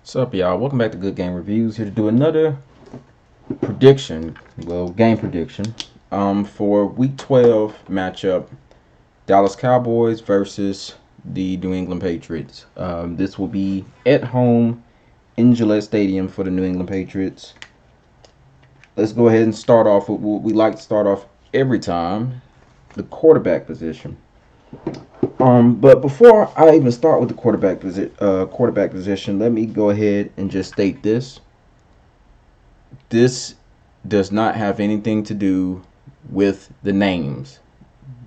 What's up, y'all? Welcome back to Good Game Reviews. Here to do another game prediction. For Week 12 matchup, Dallas Cowboys versus the New England Patriots. This will be at home in Gillette Stadium for the New England Patriots. Let's go ahead and start off with what we like to start off every time: the quarterback position. But before I even start with the quarterback position, let me go ahead and just state this. This does not have anything to do with the names.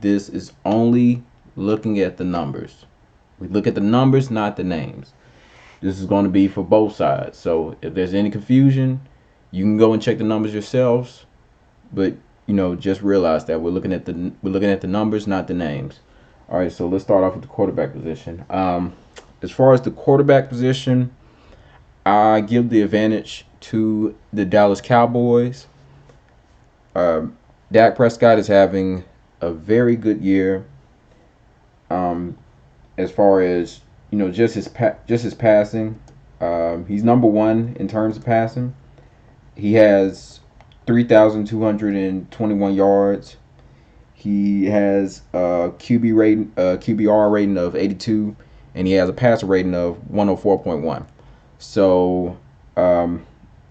This is only looking at the numbers. We look at the numbers, not the names. This is going to be for both sides. So if there's any confusion, you can go and check the numbers yourselves. But just realize that we're looking at the numbers, not the names. All right, so let's start off with the quarterback position. As far as the quarterback position, I give the advantage to the Dallas Cowboys. Dak Prescott is having a very good year. As far as just his passing, he's number one in terms of passing. He has 3,221 yards. He has a QBR rating of 82, and he has a passer rating of 104.1. So,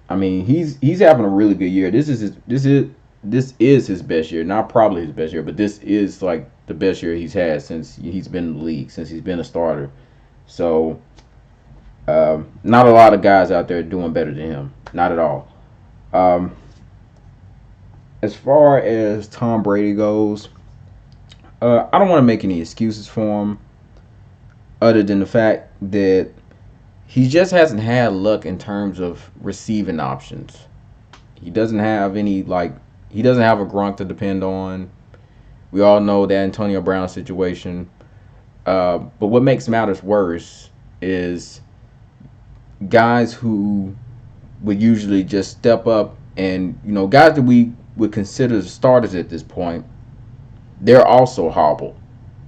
he's having a really good year. This is his best year. Not probably his best year, but this is like the best year he's had since he's been in the league, since he's been a starter. So, not a lot of guys out there doing better than him. Not at all. As far as Tom Brady goes, I don't want to make any excuses for him, other than the fact that he just hasn't had luck in terms of receiving options. He doesn't have he doesn't have a Gronk to depend on. We all know the Antonio Brown situation. But what makes matters worse is guys who would usually just step up and, guys that we would consider starters at this point, they're also hobbled.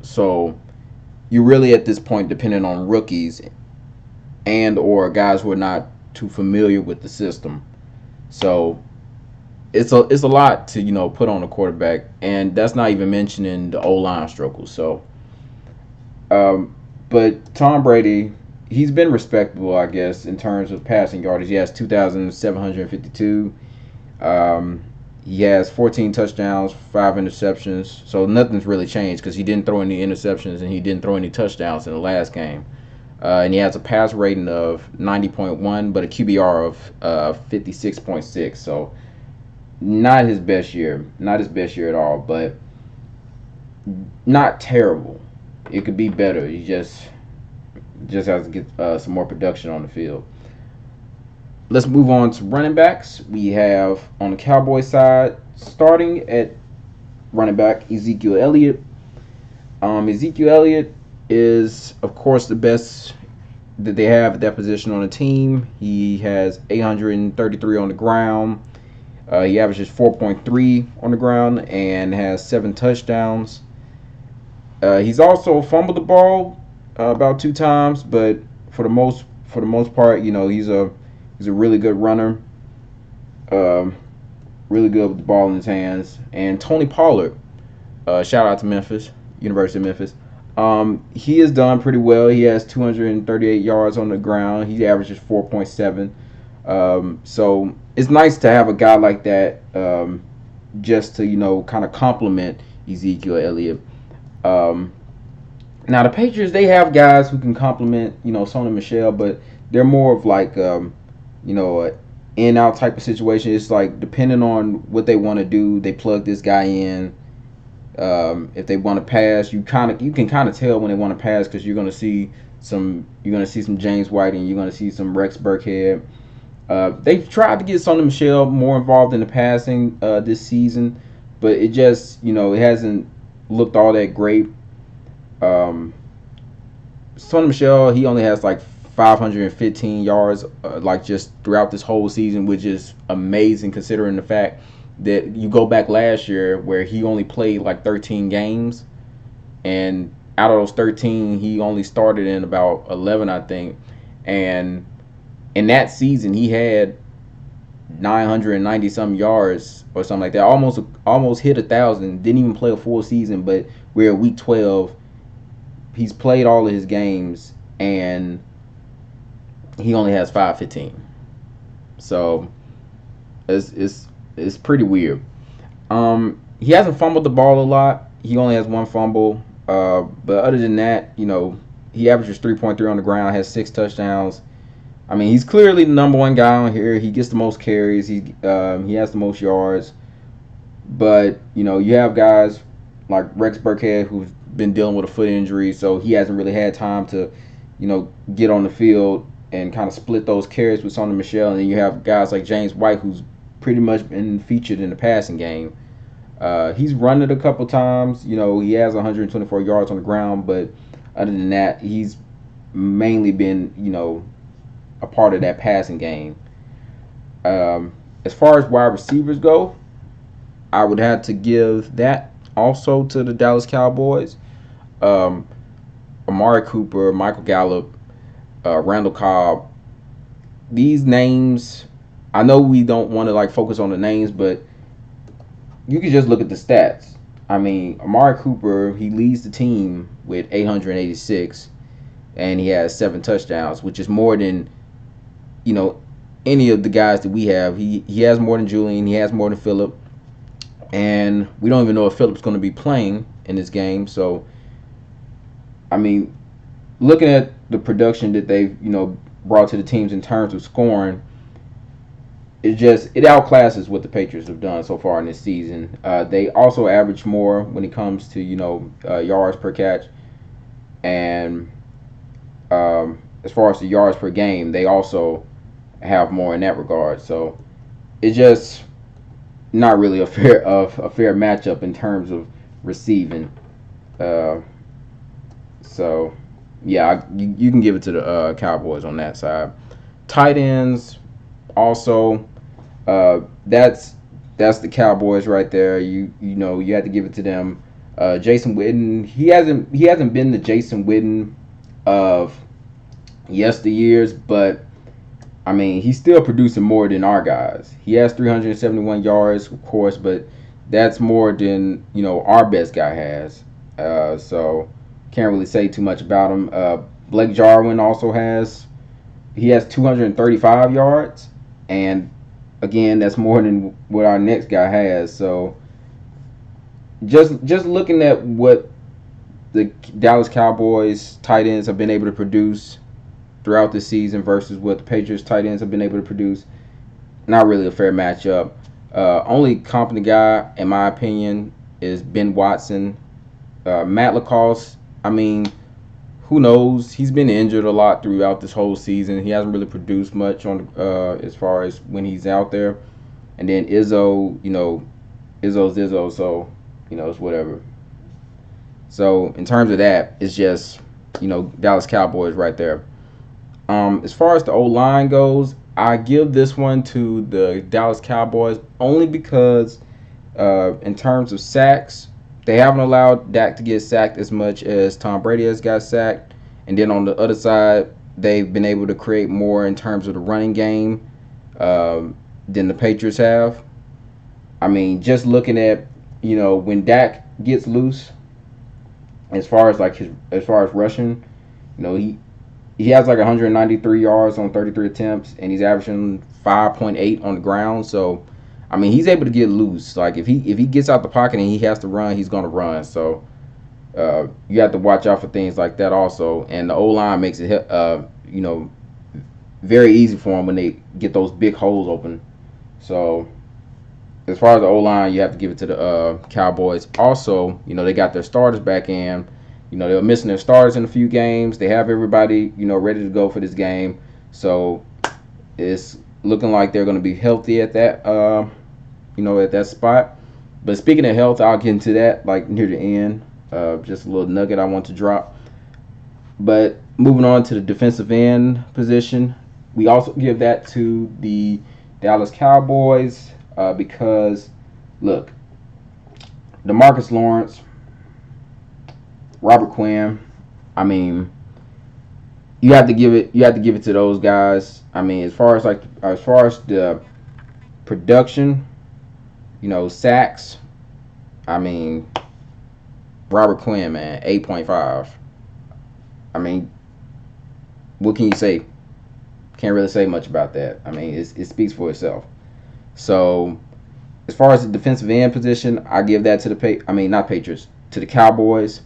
So you're really at this point depending on rookies and or guys who are not too familiar with the system. So it's a lot to put on a quarterback, and that's not even mentioning the O-line struggles. So, but Tom Brady, he's been respectable, I guess, in terms of passing yardage. He has 2,752. He has 14 touchdowns, 5 interceptions. So nothing's really changed because he didn't throw any interceptions and he didn't throw any touchdowns in the last game. And he has a pass rating of 90.1, but a QBR of 56.6. So not his best year. Not his best year at all, but not terrible. It could be better. He just has to get some more production on the field. Let's move on to running backs. We have on the Cowboys side, starting at running back, Ezekiel Elliott. Ezekiel Elliott is, of course, the best that they have at that position on the team. He has 833 on the ground. He averages 4.3 on the ground and has 7 touchdowns. He's also fumbled the ball about 2 times, but for the most part, he's a really good runner. Really good with the ball in his hands. And Tony Pollard, shout out to Memphis, University of Memphis. He has done pretty well. He has 238 yards on the ground. He averages 4.7. So it's nice to have a guy like that, just to kind of complement Ezekiel Elliott. Now the Patriots, they have guys who can complement Sony Michel, but they're more of like an in-out type of situation. It's like depending on what they want to do, they plug this guy in. If they want to pass, you can kind of tell when they want to pass because you're gonna see some James White and you're gonna see some Rex Burkhead. They've tried to get Sony Michel more involved in the passing this season, but it just it hasn't looked all that great. Sony Michel, he only has like 515 yards just throughout this whole season, which is amazing considering the fact that you go back last year where he only played like 13 games, and out of those 13 he only started in about 11, I think. And In that season, he had 990 some yards or something like that. Almost hit 1,000. Didn't even play a full season, but we're at week 12. He's played all of his games, and he only has 515. So it's pretty weird. He hasn't fumbled the ball a lot. He only has one fumble. But other than that, he averages 3.3 on the ground, has 6 touchdowns. I mean, he's clearly the number one guy on here. He gets the most carries. He has the most yards. But you have guys like Rex Burkhead who's been dealing with a foot injury, so he hasn't really had time to, get on the field and kind of split those carries with Sonny Michel. And then you have guys like James White who's pretty much been featured in the passing game. He's run it a couple times. He has 124 yards on the ground, but other than that, he's mainly been, a part of that passing game. As far as wide receivers go, I would have to give that also to the Dallas Cowboys. Um, Amari Cooper, Michael Gallup, Randall Cobb. These names, I know we don't want to focus on the names, but you can just look at the stats. I mean, Amari Cooper, he leads the team with 886, and he has 7 touchdowns, which is more than any of the guys that we have. He has more than Julian. He has more than Phillip, and we don't even know if Phillip's going to be playing in this game. So, I mean, looking at the production that they've brought to the teams in terms of scoring, it outclasses what the Patriots have done so far in this season. They also average more when it comes to yards per catch, and as far as the yards per game, they also have more in that regard. So it's just not really a fair matchup in terms of receiving. So yeah, you can give it to the Cowboys on that side. Tight ends also. That's the Cowboys right there. You have to give it to them. Jason Witten, he hasn't been the Jason Witten of yesteryears, but I mean he's still producing more than our guys. He has 371 yards, of course, but that's more than our best guy has. So can't really say too much about him. Blake Jarwin also has 235 yards, and again, that's more than what our next guy has. So just looking at what the Dallas Cowboys tight ends have been able to produce throughout the season versus what the Patriots tight ends have been able to produce, not really a fair matchup. Only competent guy, in my opinion, is Ben Watson. Matt Lacoste, I mean, who knows? He's been injured a lot throughout this whole season. He hasn't really produced much on as far as when he's out there. And then Izzo, Izzo's Izzo, so it's whatever. So in terms of that, it's just Dallas Cowboys right there. As far as the O-line goes, I give this one to the Dallas Cowboys only because in terms of sacks, they haven't allowed Dak to get sacked as much as Tom Brady has got sacked. And then on the other side, they've been able to create more in terms of the running game than the Patriots have. I mean, just looking at when Dak gets loose, as far as rushing, he has 193 yards on 33 attempts, and he's averaging 5.8 on the ground. So, I mean, he's able to get loose. If he gets out the pocket and he has to run, he's going to run. So, you have to watch out for things like that also. And the O-line makes it, very easy for them when they get those big holes open. So, as far as the O-line, you have to give it to the Cowboys. Also, they got their starters back in. They were missing their starters in a few games. They have everybody, ready to go for this game. So it's looking like they're going to be healthy at that, at that spot. But speaking of health, I'll get into that near the end. Just a little nugget I want to drop. But moving on to the defensive end position, we also give that to the Dallas Cowboys because, look, DeMarcus Lawrence, Robert Quinn, I mean, you have to give it to those guys. I mean, as far as the production, sacks. I mean, Robert Quinn, man, 8.5. I mean, what can you say? Can't really say much about that. I mean, it speaks for itself. So as far as the defensive end position, I give that to not Patriots, to the Cowboys.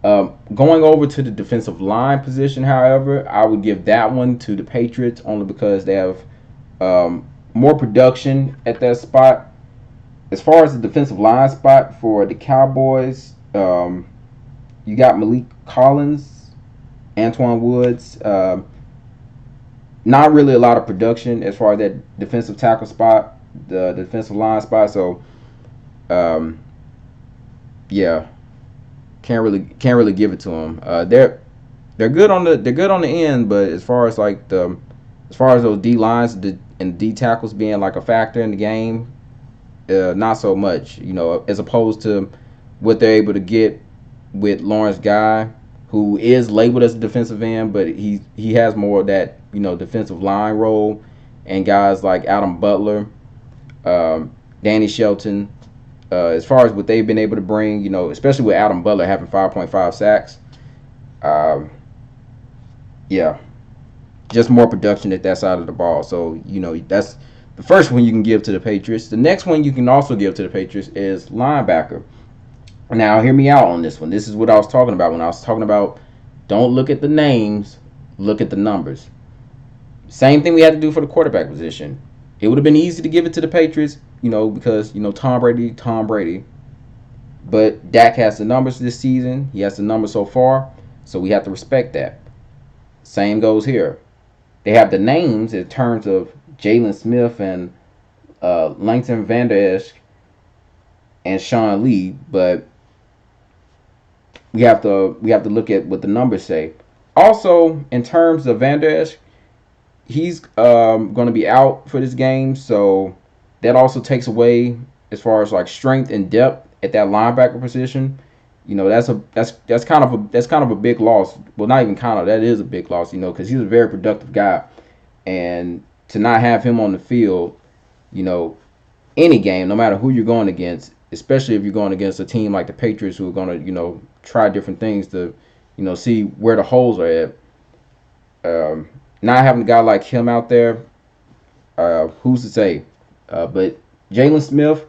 Going over to the defensive line position, however, I would give that one to the Patriots only because they have more production at that spot. As far as the defensive line spot for the Cowboys, you got Malik Collins, Antoine Woods. Not really a lot of production as far as that defensive tackle spot, the defensive line spot. So, um, yeah, can't really give it to them. They're good on the end, but as far as as far as those D lines and D tackles being like a factor in the game, not so much. As opposed to what they're able to get with Lawrence Guy, who is labeled as a defensive end, but he has more of that defensive line role, and guys like Adam Butler, Danny Shelton. As far as what they've been able to bring, especially with Adam Butler having 5.5 sacks, um, yeah, just more production at that side of the ball. So that's the first one you can give to the Patriots. The next one you can also give to the Patriots is linebacker. Now, hear me out on this one. This is what I was talking about when I was talking about don't look at the names, look at the numbers. Same thing we had to do for the quarterback position. It would have been easy to give it to the Patriots, because Tom Brady. But Dak has the numbers this season. He has the numbers so far, so we have to respect that. Same goes here. They have the names in terms of Jalen Smith and Langton Van Der Esch and Sean Lee, but we have to look at what the numbers say. Also, in terms of Van Der Esch, he's going to be out for this game, so that also takes away as far as like strength and depth at that linebacker position. That's kind of a big loss. Well, not even kind of, that is a big loss. Because he's a very productive guy, and to not have him on the field, you know, any game, no matter who you're going against, especially if you're going against a team like the Patriots who are going to try different things to see where the holes are at. Not having a guy like him out there, who's to say? But Jalen Smith,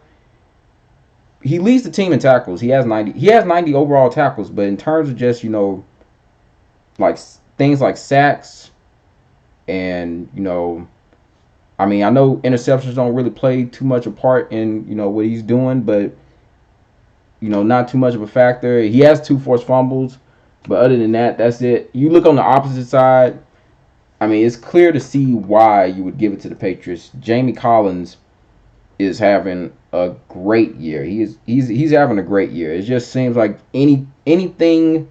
he leads the team in tackles. He has 90. He has 90 overall tackles. But in terms of just like things like sacks and I mean, I know interceptions don't really play too much a part in what he's doing, but not too much of a factor. He has 2 forced fumbles, but other than that, that's it. You look on the opposite side. I mean, it's clear to see why you would give it to the Patriots. Jamie Collins is having a great year. He's having a great year. It just seems like anything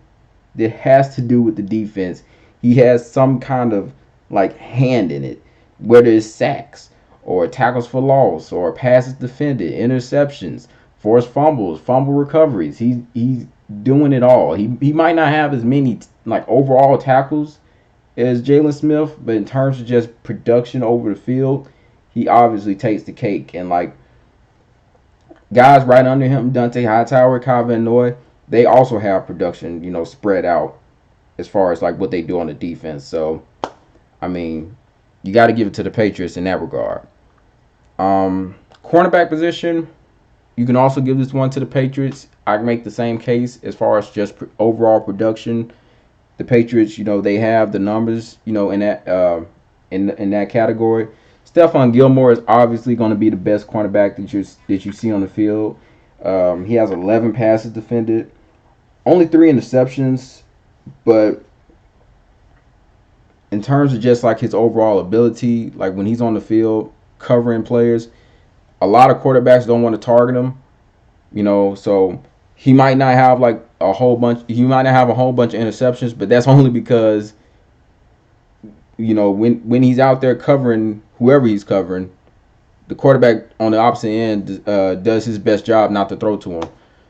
that has to do with the defense, he has some kind of like hand in it. Whether it's sacks or tackles for loss or passes defended, interceptions, forced fumbles, fumble recoveries. He's doing it all. He might not have as many like overall tackles as Jalen Smith, but in terms of just production over the field, he obviously takes the cake. And like guys right under him, Dante Hightower, Kyle Van Noy, they also have production, spread out as far as like what they do on the defense. So, I mean, you got to give it to the Patriots in that regard. Cornerback position, you can also give this one to the Patriots. I can make the same case as far as just overall production. The Patriots, they have the numbers, in that in that category. Stephon Gilmore is obviously going to be the best cornerback that you see on the field. He has 11 passes defended, only 3 interceptions, but in terms of just like his overall ability, like when he's on the field covering players, a lot of quarterbacks don't want to target him, so he might not have like a whole bunch of interceptions, but that's only because when he's out there covering whoever he's covering, the quarterback on the opposite end does his best job not to throw to him.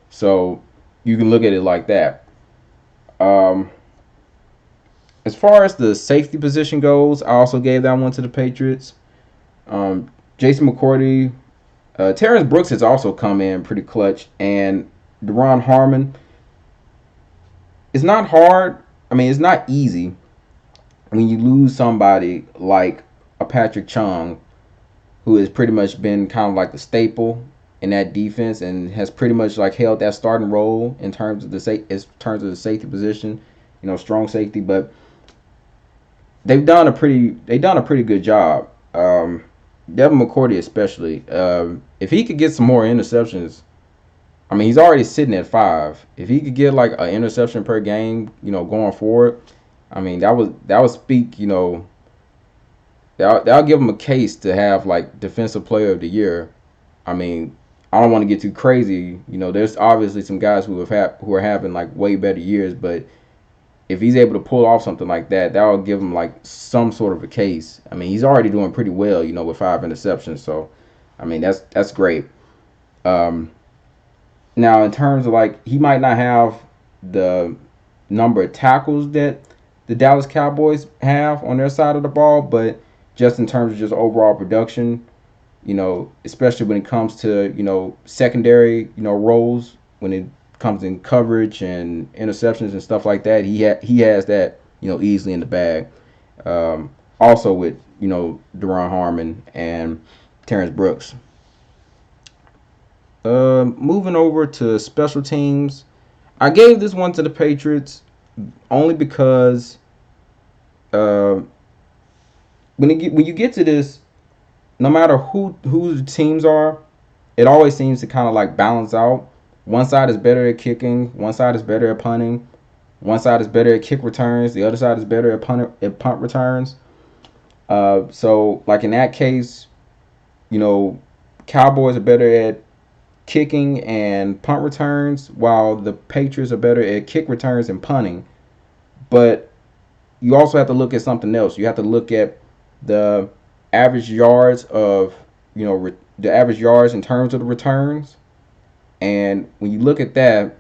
So you can look at it like that. As far as the safety position goes, I also gave that one to the Patriots. Jason McCourty, Terrence Brooks has also come in pretty clutch, and Deron Harmon. It's not hard. I mean, it's not easy when you lose somebody like a Patrick Chung, who has pretty much been kind of like the staple in that defense and has pretty much like held that starting role in terms of the safety position, strong safety. But they've done a pretty good job. Devin McCourty especially. If he could get some more interceptions, I mean he's already sitting at 5. If he could get like an interception per game, going forward, I mean that would speak, that'll give him a case to have like defensive player of the year. I mean, I don't want to get too crazy. There's obviously some guys who are having like way better years, but if he's able to pull off something like that, that'll give him like some sort of a case. I mean, he's already doing pretty well, with 5 interceptions. So, I mean, that's great. Um, Now, in terms of like, he might not have the number of tackles that the Dallas Cowboys have on their side of the ball, but just in terms of just overall production, especially when it comes to, secondary, roles, when it comes in coverage and interceptions and stuff like that, he has that, easily in the bag. Also with, Deron Harmon and Terrence Brooks. Moving over to special teams, I gave this one to the Patriots only because uh, when you get to this, no matter who the teams are, it always seems to kind of like balance out. One side is better at kicking, one side is better at punting, one side is better at kick returns, the other side is better at punt returns. So like in that case, you know, Cowboys are better at kicking and punt returns, while the Patriots are better at kick returns and punting. But you also have to look at something else. You have to look at the average yards of, the average yards in terms of the returns. And when you look at that,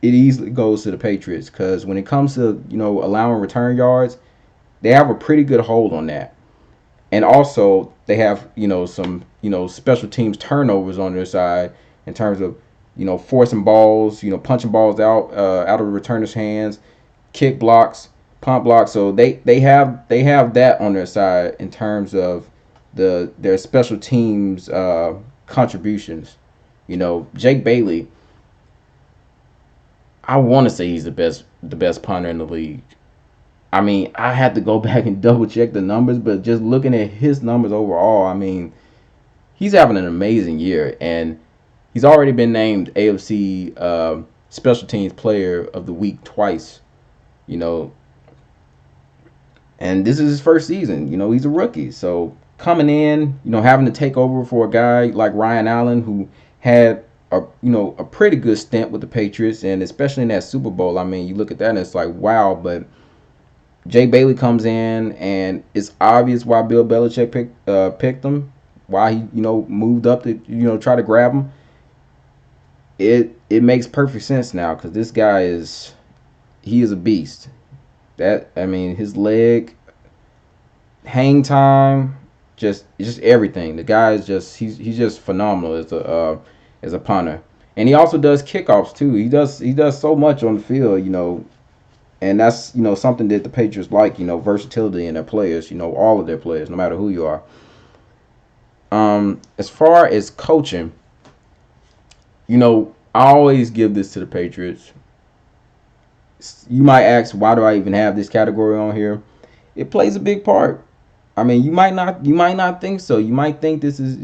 it easily goes to the Patriots because when it comes to, allowing return yards, they have a pretty good hold on that. And also they have, some, special teams turnovers on their side in terms of, forcing balls, punching balls out of the returner's hands, kick blocks, punt blocks. So they have that on their side in terms of their special teams contributions. Jake Bailey, I want to say he's the best punter in the league. I mean, I had to go back and double check the numbers, but just looking at his numbers overall, I mean, he's having an amazing year, and he's already been named AFC Special Teams Player of the Week twice. You know, and this is his first season. He's a rookie, so coming in, having to take over for a guy like Ryan Allen, who had a pretty good stint with the Patriots, and especially in that Super Bowl. I mean, you look at that and it's like wow, but Jay Bailey comes in, and it's obvious why Bill Belichick picked him, why he moved up to try to grab him. It makes perfect sense now because this guy he is a beast. That I mean, his leg, hang time, just everything. The guy is he's just phenomenal as a punter, and he also does kickoffs too. He does so much on the field, and that's something that the Patriots like, versatility in their players, all of their players, no matter who you are. As far as coaching, I always give this to the Patriots. You might ask, why do I even have this category on here? It plays a big part. I mean, you might not think so. You might think this is,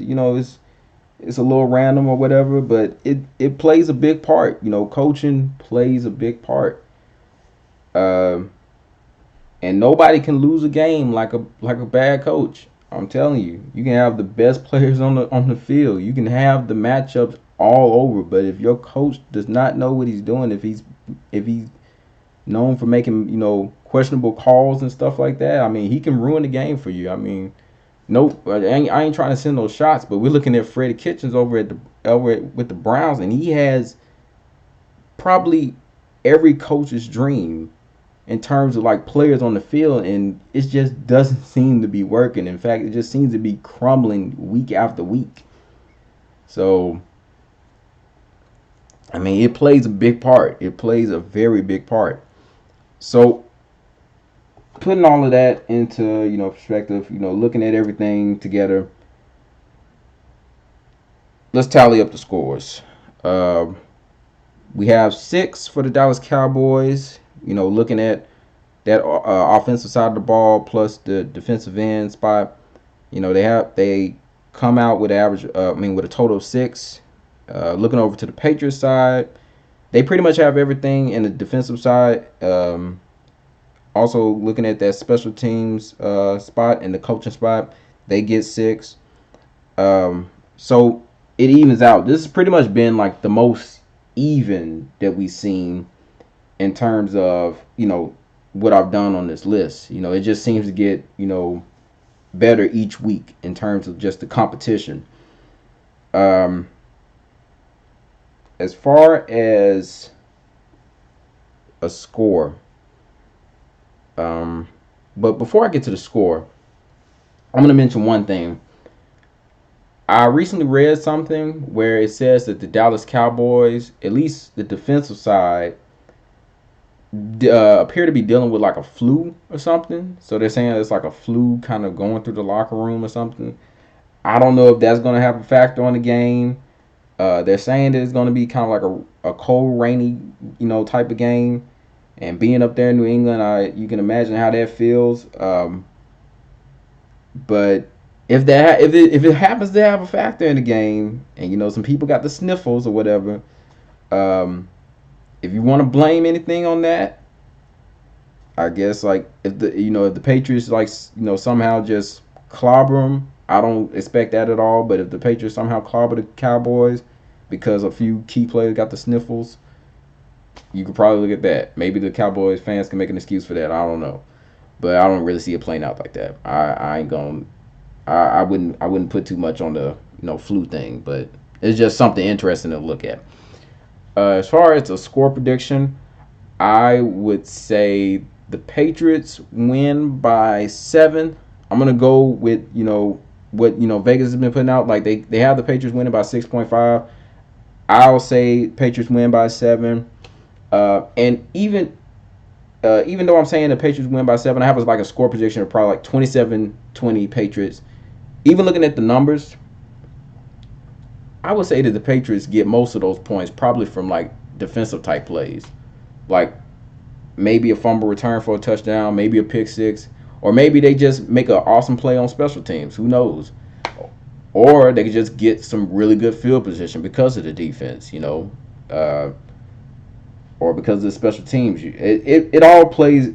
it's a little random or whatever, but it plays a big part. Coaching plays a big part. Um, and nobody can lose a game like a bad coach. I'm telling you, you can have the best players on the field. You can have the matchups all over, but if your coach does not know what he's doing, if he's known for making questionable calls and stuff like that, I mean, he can ruin the game for you. I mean, no, I ain't trying to send those shots, but we're looking at Freddie Kitchens with the Browns, and he has probably every coach's dream in terms of like players on the field, and it just doesn't seem to be working. In fact, it just seems to be crumbling week after week. So, I mean, it plays a big part. It plays a very big part. So, putting all of that into perspective, looking at everything together, let's tally up the scores. Uh, we have 6 for the Dallas Cowboys. Looking at that offensive side of the ball plus the defensive end spot. They come out with average. With a total of 6. Looking over to the Patriots side, they pretty much have everything in the defensive side. Also looking at that special teams spot and the coaching spot, they get 6. So it evens out. This has pretty much been like the most even that we've seen in terms of what I've done on this list. It just seems to get better each week in terms of just the competition. As far as a score, but before I get to the score, I'm going to mention one thing. I recently read something where it says that the Dallas Cowboys, at least the defensive side, appear to be dealing with like a flu or something. So they're saying it's like a flu kind of going through the locker room or something. I don't know if that's going to have a factor on the game. They're saying that it's going to be kind of like a cold, rainy, type of game. And being up there in New England, you can imagine how that feels. But if it happens to have a factor in the game, and some people got the sniffles or whatever, if you want to blame anything on that, I guess like if the Patriots somehow just clobber them, I don't expect that at all. But if the Patriots somehow clobber the Cowboys because a few key players got the sniffles, you could probably look at that. Maybe the Cowboys fans can make an excuse for that. I don't know, but I don't really see it playing out like that. I ain't gonna. I wouldn't put too much on the flu thing, but it's just something interesting to look at. As far as a score prediction, I would say the Patriots win by 7. I'm gonna go with what Vegas has been putting out. Like they have the Patriots winning by 6.5. I'll say Patriots win by 7. And even though I'm saying the Patriots win by 7, I have like a score prediction of probably like 27-20 Patriots. Even looking at the numbers, I would say that the Patriots get most of those points probably from like defensive type plays, like maybe a fumble return for a touchdown, maybe a pick six, or maybe they just make an awesome play on special teams. Who knows? Or they could just get some really good field position because of the defense, or because of the special teams. It all plays.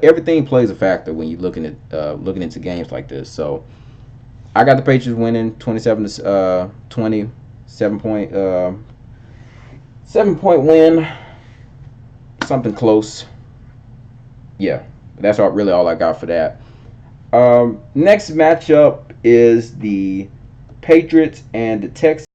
Everything plays a factor when you're looking into games like this. So I got the Patriots winning 27-20, 7-point win, something close. Yeah, that's really all I got for that. Next matchup is the Patriots and the Texans.